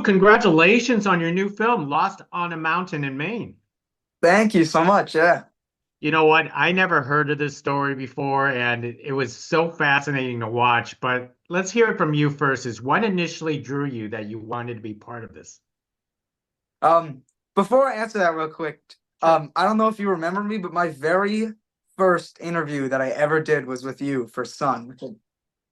congratulations on your new film, Lost on a Mountain in Maine. Thank you so much. Yeah. You know what? I never heard of this story before, and it was so fascinating to watch. But let's hear it from you first. Is what initially drew you that you wanted to be part of this? Um, Before I answer that real quick, Sure. I don't know if you remember me, but my very first interview that I ever did was with you for Sun, which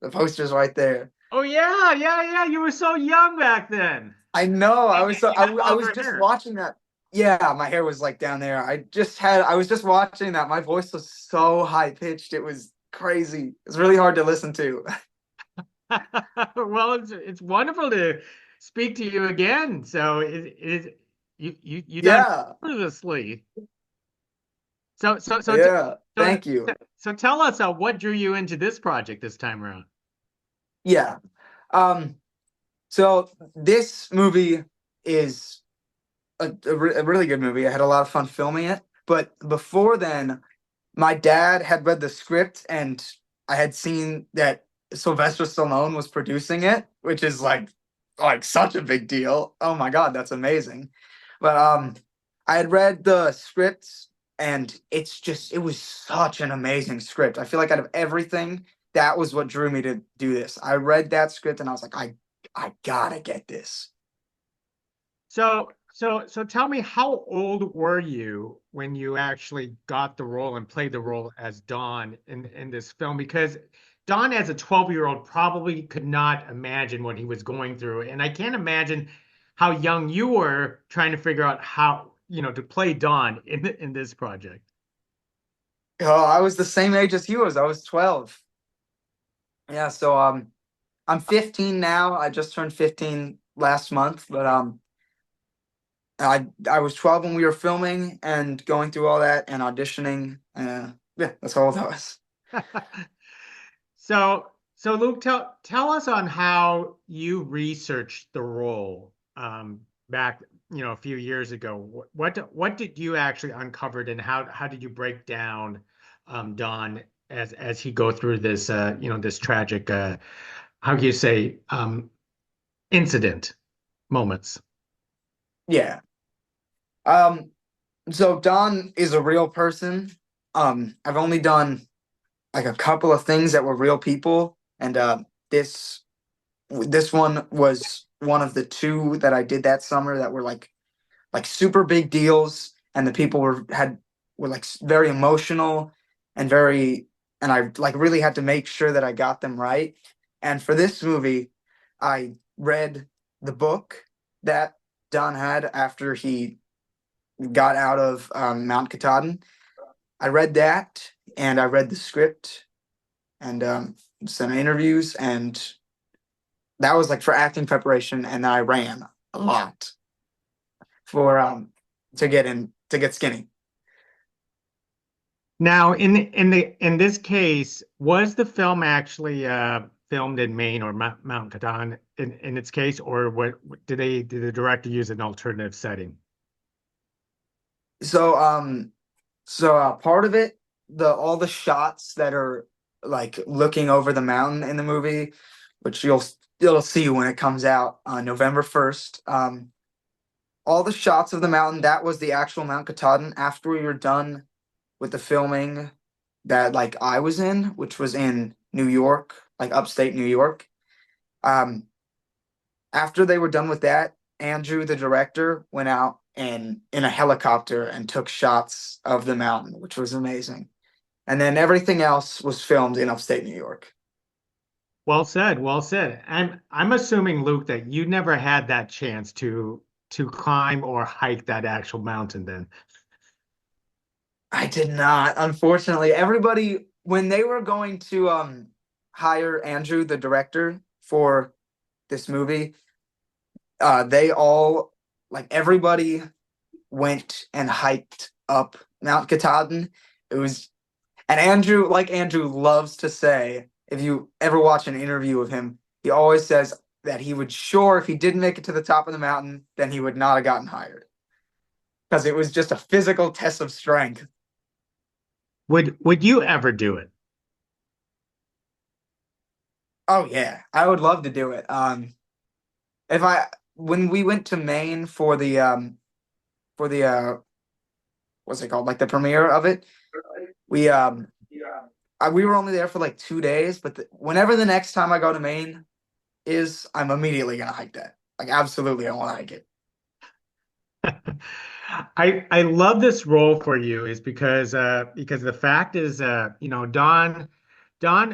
the poster's right there. Oh yeah, yeah, yeah. You were so young back then. I know. I And was so you had I was longer just hair. watching that. Yeah, my hair was like down there. I was just watching that. My voice was so high pitched. It was crazy. It's really hard to listen to. Well, it's wonderful to speak to you again. So you done Yeah. marvelously. So so so t- Yeah. so Thank you. so tell us what drew you into this project this time around. Yeah. Um, so this movie is a really good movie. I had a lot of fun filming it. But before then, my dad had read the script and I had seen that Sylvester Stallone was producing it, which is like such a big deal. Oh my God, that's amazing. But I had read the script and it was such an amazing script. I feel like out of everything, that was what drew me to do this. I read that script and I was like, I gotta get this. So tell me, how old were you when you actually got the role and played the role as Don in this film? Because Don, as a 12-year-old, probably could not imagine what he was going through, and I can't imagine how young you were trying to figure out how, to play Don in this project. Oh, I was the same age as he was. I was 12. Yeah, so I'm 15 now. I just turned 15 last month, but I was 12 when we were filming and going through all that and auditioning. Yeah, that's how old I was. So Luke, tell us on how you researched the role back, a few years ago. What did you actually uncovered, and how did you break down Don as he go through this this tragic how do you say incident moments? Yeah. Um, so Don is a real person. I've only done like a couple of things that were real people, and this this one was one of the two that I did that summer that were like super big deals, and the people were like very emotional and very, and I like really had to make sure that I got them right. And for this movie, I read the book that Don had after he got out of Mount Katahdin. I read that, and I read the script and some interviews, and that was like for acting preparation. And then I ran a lot for to get skinny. Now, in this case, was the film actually filmed in Maine or Mount Katahdin in its case, or what did the director use an alternative setting? So part of it, the all the shots that are like looking over the mountain in the movie, which you'll see when it comes out on November 1st. All the shots of the mountain, that was the actual Mount Katahdin after we were done with the filming that like I was in, which was in New York, like upstate New York. Um, After they were done with that, Andrew, the director, went out and in a helicopter and took shots of the mountain, which was amazing. And then everything else was filmed in upstate New York. Well said, well said. I'm assuming, Luke, that you never had that chance to climb or hike that actual mountain then. I did not, unfortunately. Everybody, when they were going to hire Andrew, the director, for this movie, they all like everybody went and hiked up Mount Katahdin. It was, and Andrew, like Andrew loves to say, if you ever watch an interview of him, he always says that he would sure if he didn't make it to the top of the mountain, then he would not have gotten hired because it was just a physical test of strength. Would you ever do it? Oh yeah, I would love to do it. If I when we went to Maine for the what's it called, like the premiere of it, we we were only there for like 2 days, but whenever the next time I go to Maine is, I'm immediately gonna hike that. Like absolutely, I want to hike it. I love this role for you is because the fact is Don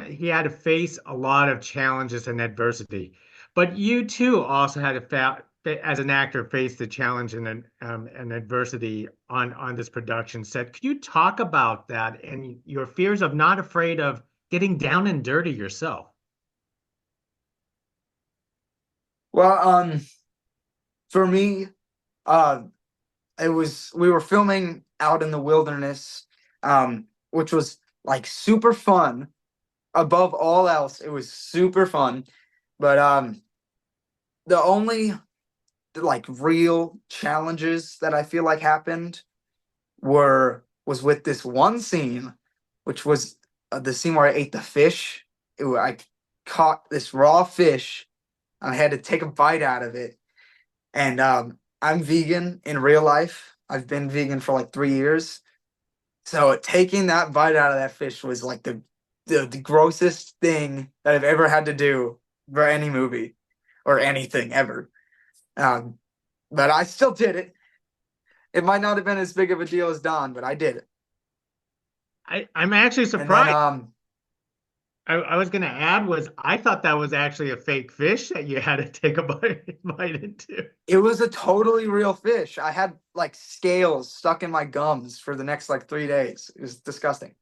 he had to face a lot of challenges and adversity, but you too also had to as an actor face the challenge and adversity on this production set. Could you talk about that and your fears of not afraid of getting down and dirty yourself? Well, for me, uh, it was we were filming out in the wilderness, which was like super fun. Above all else, it was super fun. But the only like real challenges that I feel like happened was with this one scene, which was the scene where I ate the fish. I caught this raw fish. I had to take a bite out of it, and I'm vegan in real life. I've been vegan for like 3 years. So taking that bite out of that fish was like the grossest thing that I've ever had to do for any movie or anything ever. Um, but I still did it. It might not have been as big of a deal as Don, but I did it. I'm actually And then surprised. I was going to add was I thought that was actually a fake fish that you had to take a bite into. it was a totally real fish. I had like scales stuck in my gums for the next like 3 days. It was disgusting.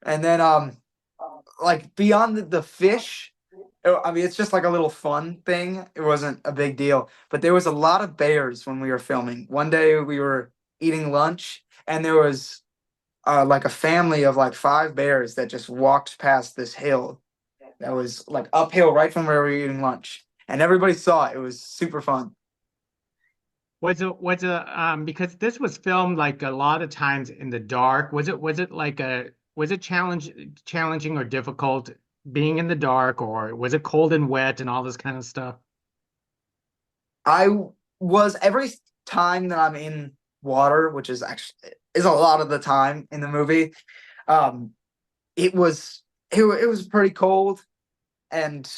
And then like beyond the fish, I mean, it's just like a little fun thing. It wasn't a big deal, but there was a lot of bears when we were filming. One day we were eating lunch, and there was like a family of like 5 bears that just walked past this hill that was like uphill right from where we were eating lunch, and everybody saw it. It was super fun. Because this was filmed like a lot of times in the dark. Was it challenging or difficult being in the dark, or was it cold and wet and all this kind of stuff? I was every time that I'm in water, which is actually is a lot of the time in the movie. Um, it was pretty cold, and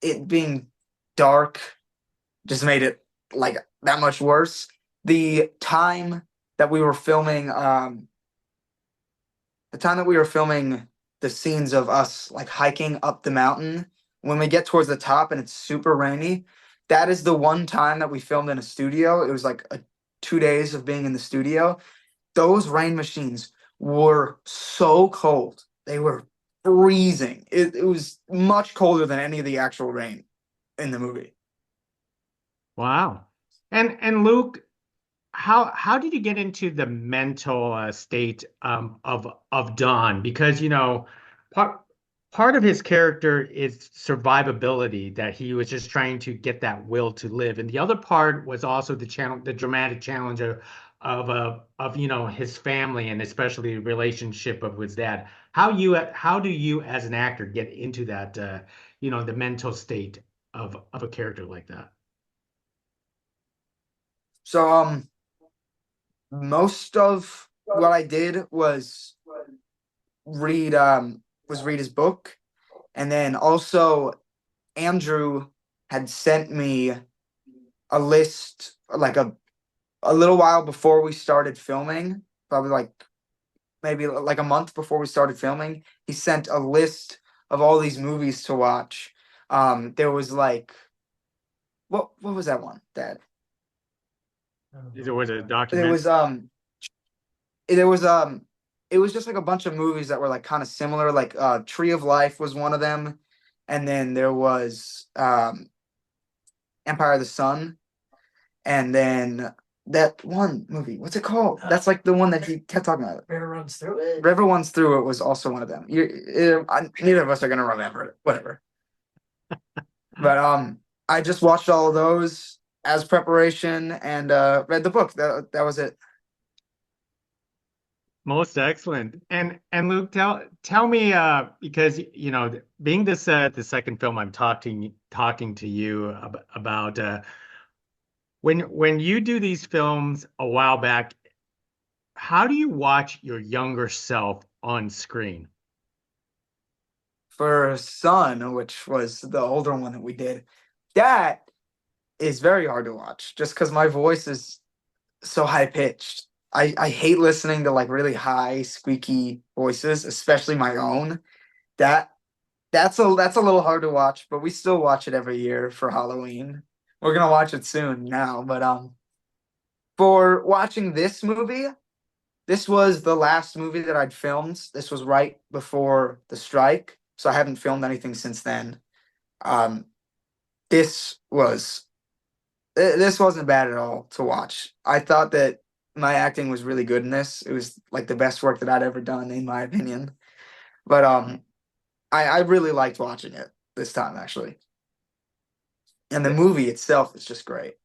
it being dark just made it like that much worse. The time that we were filming, the time that we were filming the scenes of us like hiking up the mountain, when we get towards the top and it's super rainy, that is the one time that we filmed in a studio. It was like 2 days of being in the studio. Those rain machines were so cold. They were freezing. It was much colder than any of the actual rain in the movie. Wow. And Luke, how did you get into the mental state of Don? Because part of his character is survivability, that he was just trying to get that will to live, and the other part was also the dramatic challenge of his family and especially the relationship of his dad. How do you as an actor get into that the mental state of a character like that? So most of what I did was read his book, and then also Andrew had sent me a list like a little while before we started filming, probably like maybe like a month before we started filming. He sent a list of all these movies to watch. There was like what was that one that There was a there document. was there was it was just like a bunch of movies that were like kind of similar, like Tree of Life was one of them, and then there was Empire of the Sun, and then that one movie, what's it called? That's like the one that he kept talking about. River Runs Through It. River Runs Through It was also one of them. Neither of us are gonna remember it. Whatever. But I just watched all of those as preparation and read the book. That was it. Most excellent. And Luke, tell me because being this the second film I'm talking to you about when you do these films a while back, how do you watch your younger self on screen? For Sun, which was the older one that we did, that is very hard to watch just because my voice is so high pitched. I hate listening to like really high squeaky voices, especially my own. That that's a little hard to watch, but we still watch it every year for Halloween. We're gonna watch it soon now, but for watching this movie, this was the last movie that I'd filmed. This was right before the strike, so I haven't filmed anything since then. Um, this was this wasn't bad at all to watch. I thought that my acting was really good in this. It was like the best work that I'd ever done, in my opinion. But I really liked watching it this time actually, and the movie itself is just great.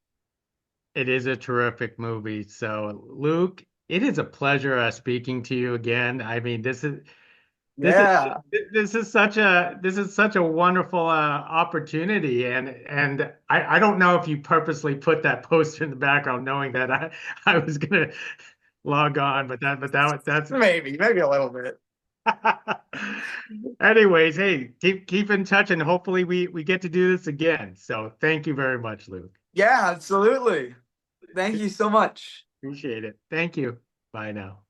It is a terrific movie. So, Luke, it is a pleasure speaking to you again. I mean, this is Yeah, this is such a wonderful opportunity, and I don't know if you purposely put that poster in the background, knowing that I was gonna log on, that's maybe a little bit. anyways. Hey, keep in touch, and hopefully we get to do this again. So, thank you very much, Luke. Yeah, absolutely. Thank you so much. Appreciate it. Thank you. Bye now.